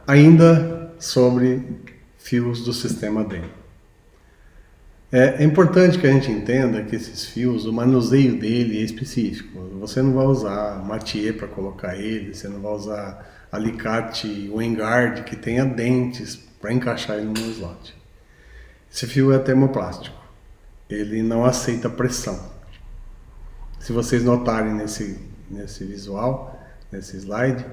Ainda sobre fios do sistema DEM. É importante que a gente entenda que esses fios, o manuseio dele é específico. Você não vai usar mathieu para colocar ele, você não vai usar alicate Wengard que tenha dentes para encaixar ele no slot. Esse fio é termoplástico, ele não aceita pressão. Se vocês notarem nesse visual, nesse slide,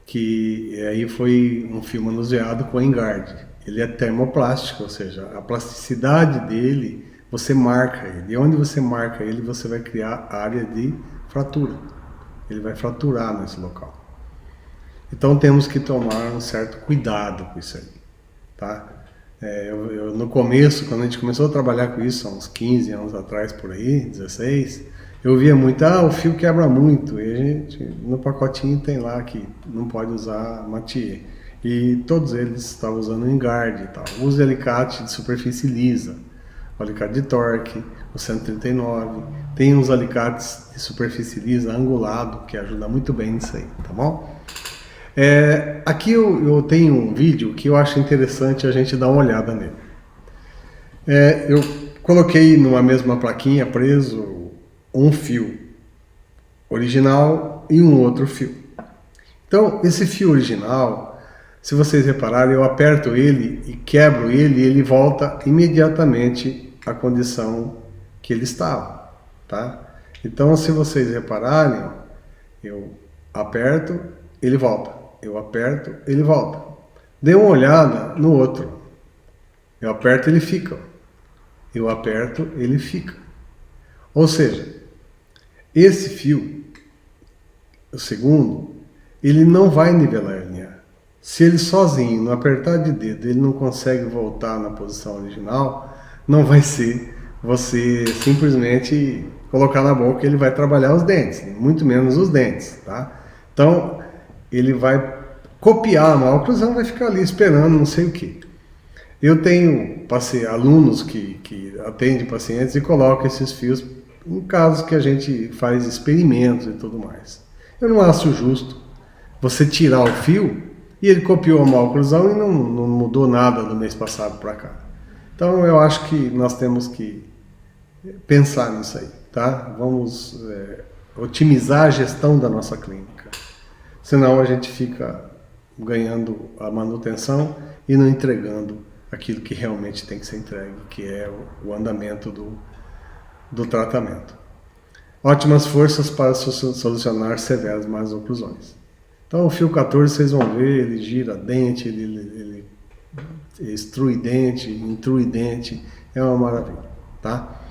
que aí foi um fio manuseado com Wengard. Ele é termoplástico, ou seja, a plasticidade dele, você marca ele. E onde você marca ele, você vai criar área de fratura. Ele vai fraturar nesse local. Então temos que tomar um certo cuidado com isso aí, tá? No começo, quando a gente começou a trabalhar com isso, há uns 15 anos atrás, por aí, 16, eu via muito, o fio quebra muito, e a gente, no pacotinho tem lá que não pode usar mathieu. E todos eles estavam usando Wengard e tal. Use alicate de superfície lisa, o alicate de Torque, o 139. Tem uns alicates de superfície lisa angulado, que ajuda muito bem nisso aí, tá bom? Aqui eu tenho um vídeo que eu acho interessante a gente dar uma olhada nele. Eu coloquei numa mesma plaquinha preso um fio original e um outro fio. Então, esse fio original, se vocês repararem, eu aperto ele e quebro ele e ele volta imediatamente à condição que ele estava, tá? Então, se vocês repararem, eu aperto, ele volta. Eu aperto, ele volta. Dê uma olhada no outro. Eu aperto, ele fica. Eu aperto, ele fica. Ou seja, esse fio, o segundo, ele não vai nivelar a hernia. Se ele sozinho, no apertar de dedo, ele não consegue voltar na posição original, não vai ser você simplesmente colocar na boca e ele vai trabalhar os dentes, muito menos os dentes, tá? Então, ele vai copiar a maloclusão, vai ficar ali esperando não sei o que. Eu tenho alunos que atendem pacientes e colocam esses fios em casos que a gente faz experimentos e tudo mais. Eu não acho justo você tirar o fio e ele copiou a maloclusão e não mudou nada do mês passado para cá. Então eu acho que nós temos que pensar nisso aí, tá? Vamos otimizar a gestão da nossa clínica. Senão a gente fica ganhando a manutenção e não entregando aquilo que realmente tem que ser entregue, que é o andamento do tratamento. Ótimas forças para solucionar severas más oclusões. Então o fio 14 vocês vão ver, ele gira dente, ele extrui dente, intrui dente, é uma maravilha, tá?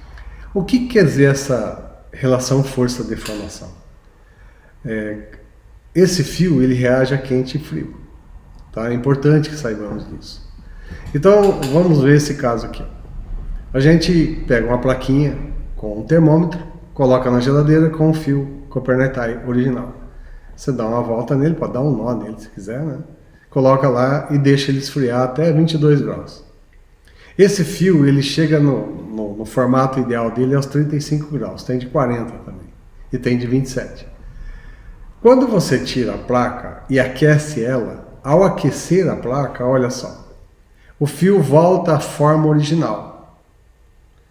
O que quer dizer essa relação força-deformação? Esse fio ele reage a quente e frio, tá? É importante que saibamos disso. Então vamos ver esse caso aqui. A gente pega uma plaquinha com um termômetro, coloca na geladeira com o fio Copernetai original. Você dá uma volta nele, pode dar um nó nele se quiser, né? Coloca lá e deixa ele esfriar até 22 graus. Esse fio ele chega no formato ideal dele aos 35 graus, tem de 40 também e tem de 27. Quando você tira a placa e aquece ela, ao aquecer a placa, olha só, o fio volta à forma original.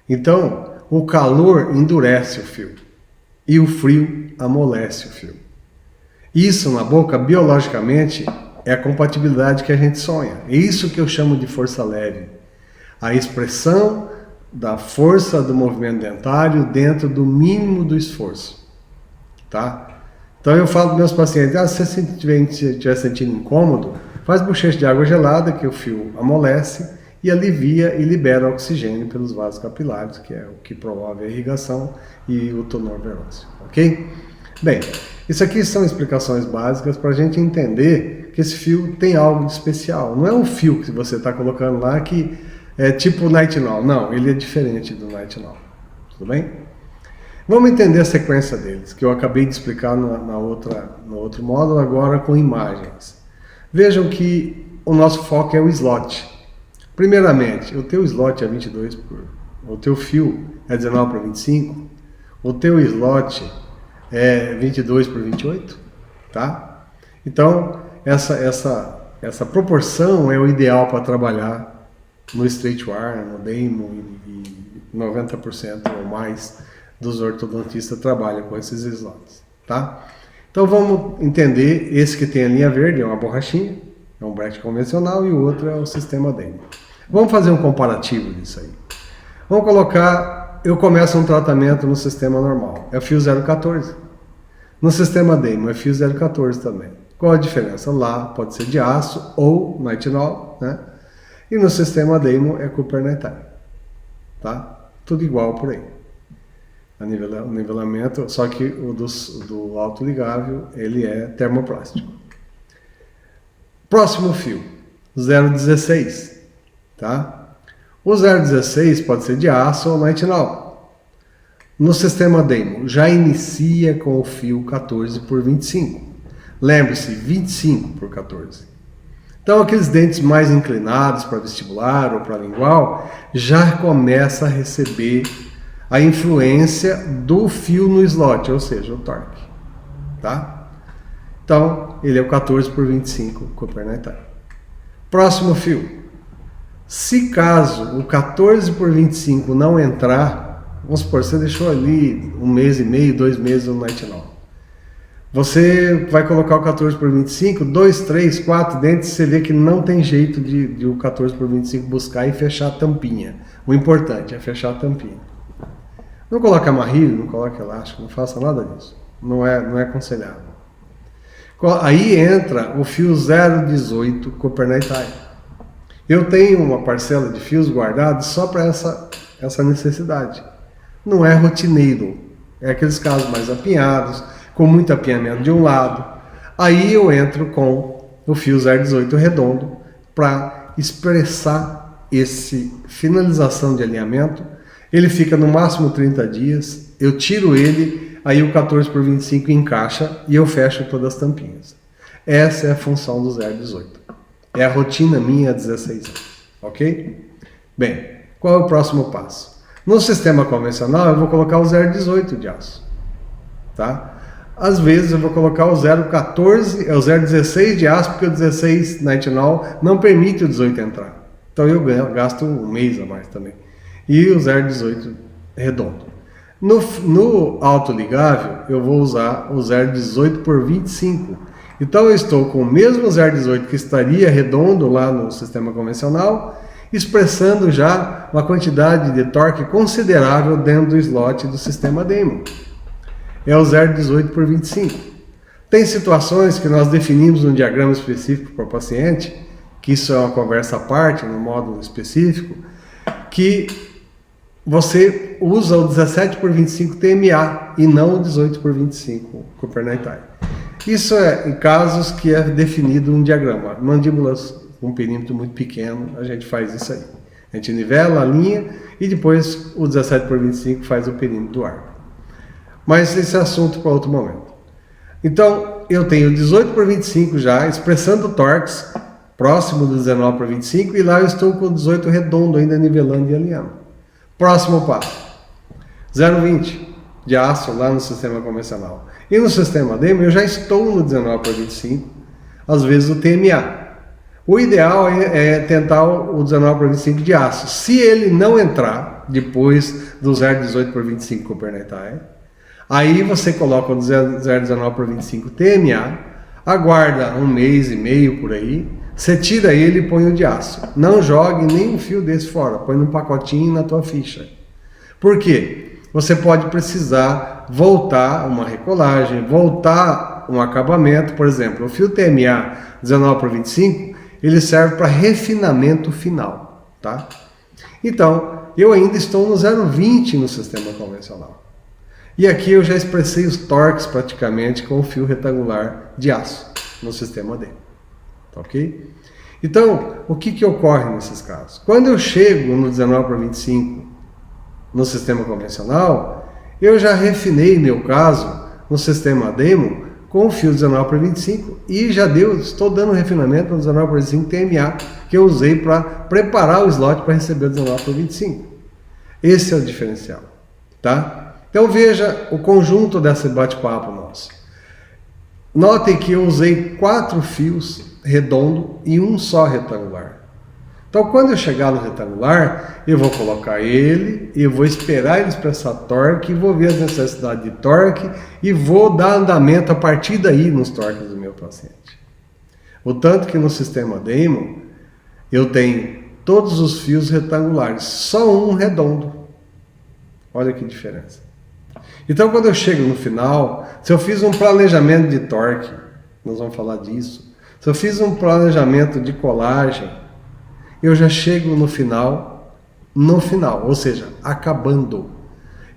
Então, o calor endurece o fio e o frio amolece o fio. Isso na boca, biologicamente, é a compatibilidade que a gente sonha. É isso que eu chamo de força leve. A expressão da força do movimento dentário dentro do mínimo do esforço. Tá? Então eu falo para meus pacientes, se você estiver sentindo incômodo, faz bochecha de água gelada, que o fio amolece e alivia e libera oxigênio pelos vasos capilares, que é o que promove a irrigação e o tonor veróceo, ok? Bem, isso aqui são explicações básicas para a gente entender que esse fio tem algo de especial. Não é um fio que você está colocando lá que é tipo o nitinol. Não, ele é diferente do nitinol. Tudo bem? Vamos entender a sequência deles, que eu acabei de explicar no outro módulo, agora com imagens. Vejam que o nosso foco é o slot. Primeiramente, o teu slot é 22 o teu fio é 19 por 25, o teu slot é 22 por 28, tá? Então, essa essa proporção é o ideal para trabalhar no straight wire, no Damon, e 90% ou mais dos ortodontistas trabalham com esses slots, tá? Então vamos entender, esse que tem a linha verde é uma borrachinha, é um bracket convencional, e o outro é o sistema Damon. Vamos fazer um comparativo disso aí. Vamos colocar, eu começo um tratamento no sistema normal, é fio 014. No sistema Damon é fio 014 também. Qual a diferença? Lá pode ser de aço ou nitinol, né? E no sistema Damon é Cooper Nighttime, tá? Tudo igual por aí. O nivelamento, só que o do autoligável, ele é termoplástico. Próximo fio, 016, tá? O 016 pode ser de aço ou nitinol. No sistema Damon, já inicia com o fio 14 por 25. Lembre-se, 25 por 14. Então, aqueles dentes mais inclinados para vestibular ou para lingual, já começa a receber a influência do fio no slot, ou seja, o torque, tá? Então, ele é o 14 por 25 Cooper Nighttime. Próximo fio. Se caso o 14 por 25 não entrar, vamos supor, você deixou ali 1 mês e meio, 2 meses no nitinol. Você vai colocar o 14 por 25, 2, 3, 4 dentes, você vê que não tem jeito de o 14 por 25 buscar e fechar a tampinha. O importante é fechar a tampinha. Não coloque amarrilho, não coloque elástico, não faça nada disso. Não é aconselhável. Aí entra o fio 018 Cooper Nighttime. Eu tenho uma parcela de fios guardados só para essa necessidade. Não é rotineiro. É aqueles casos mais apinhados, com muito apinhamento de um lado. Aí eu entro com o fio 018 redondo para expressar esse finalização de alinhamento. Ele fica no máximo 30 dias, eu tiro ele, aí o 14 por 25 encaixa e eu fecho todas as tampinhas. Essa é a função do 018. É a rotina minha há 16 anos, ok? Bem, qual é o próximo passo? No sistema convencional eu vou colocar o 018 de aço, tá? Às vezes eu vou colocar o 014, o 016 de aço, porque o 16 nitinol não permite o 18 entrar. Então eu gasto um mês a mais também. E o 018 redondo. No autoligável, eu vou usar o 018 por 25. Então eu estou com o mesmo 018 que estaria redondo lá no sistema convencional, expressando já uma quantidade de torque considerável dentro do slot do sistema Damon. É o 018 por 25. Tem situações que nós definimos um diagrama específico para o paciente, que isso é uma conversa à parte, no módulo específico, que você usa o 17 por 25 TMA e não o 18 por 25 Cooper Nighttime. Isso é em casos que é definido um diagrama. Mandíbulas com um perímetro muito pequeno, a gente faz isso aí. A gente nivela a linha e depois o 17 por 25 faz o perímetro do arco. Mas esse é assunto para outro momento. Então, eu tenho 18 por 25 já, expressando torques próximo do 19 por 25, e lá eu estou com o 18 redondo ainda nivelando e alinhando. Próximo passo, 0,20 de aço lá no sistema convencional. E no sistema Damon eu já estou no 19 por 25, às vezes o TMA. O ideal é tentar o 19 por 25 de aço. Se ele não entrar depois do 0,18 por 25 Cooper Nighttime, aí você coloca o 0,19 por 25 TMA, aguarda 1 mês e meio por aí, você tira ele e põe o de aço. Não jogue nem um fio desse fora, põe num pacotinho na tua ficha. Por quê? Você pode precisar voltar uma recolagem, voltar um acabamento, por exemplo, o fio TMA 19 por 25, ele serve para refinamento final, tá? Então, eu ainda estou no 0,20 no sistema convencional. E aqui eu já expressei os torques praticamente com o fio retangular de aço no sistema D. Tá ok? Então, o que ocorre nesses casos? Quando eu chego no 19 por 25 no sistema convencional, eu já refinei meu caso no sistema Damon com o fio 19 por 25 e já estou dando refinamento no 19 por 25 TMA que eu usei para preparar o slot para receber o 19 por 25. Esse é o diferencial, tá? Então veja o conjunto desse bate-papo nosso. Notem que eu usei 4 fios redondo e um só retangular. Então, quando eu chegar no retangular, eu vou colocar ele, eu vou esperar ele expressar torque, vou ver as necessidades de torque e vou dar andamento a partir daí nos torques do meu paciente. O tanto que no sistema Damon eu tenho todos os fios retangulares, só um redondo. Olha que diferença. Então, quando eu chego no final, se eu fiz um planejamento de torque, nós vamos falar disso, se eu fiz um planejamento de colagem, eu já chego no final, ou seja, acabando.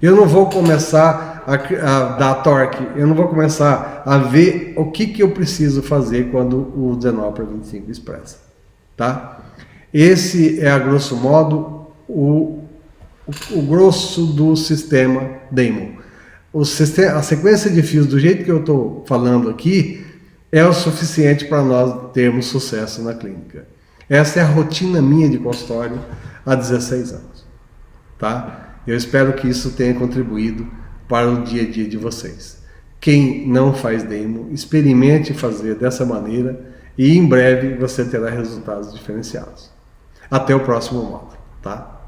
Eu não vou começar a dar torque, eu não vou começar a ver o que eu preciso fazer quando o 19 para 25 expressa. Tá? Esse é, a grosso modo, o grosso do sistema Damon. A sequência de fios, do jeito que eu estou falando aqui, é o suficiente para nós termos sucesso na clínica. Essa é a rotina minha de consultório há 16 anos. Tá? Eu espero que isso tenha contribuído para o dia a dia de vocês. Quem não faz Damon, experimente fazer dessa maneira e em breve você terá resultados diferenciados. Até o próximo módulo. Tá?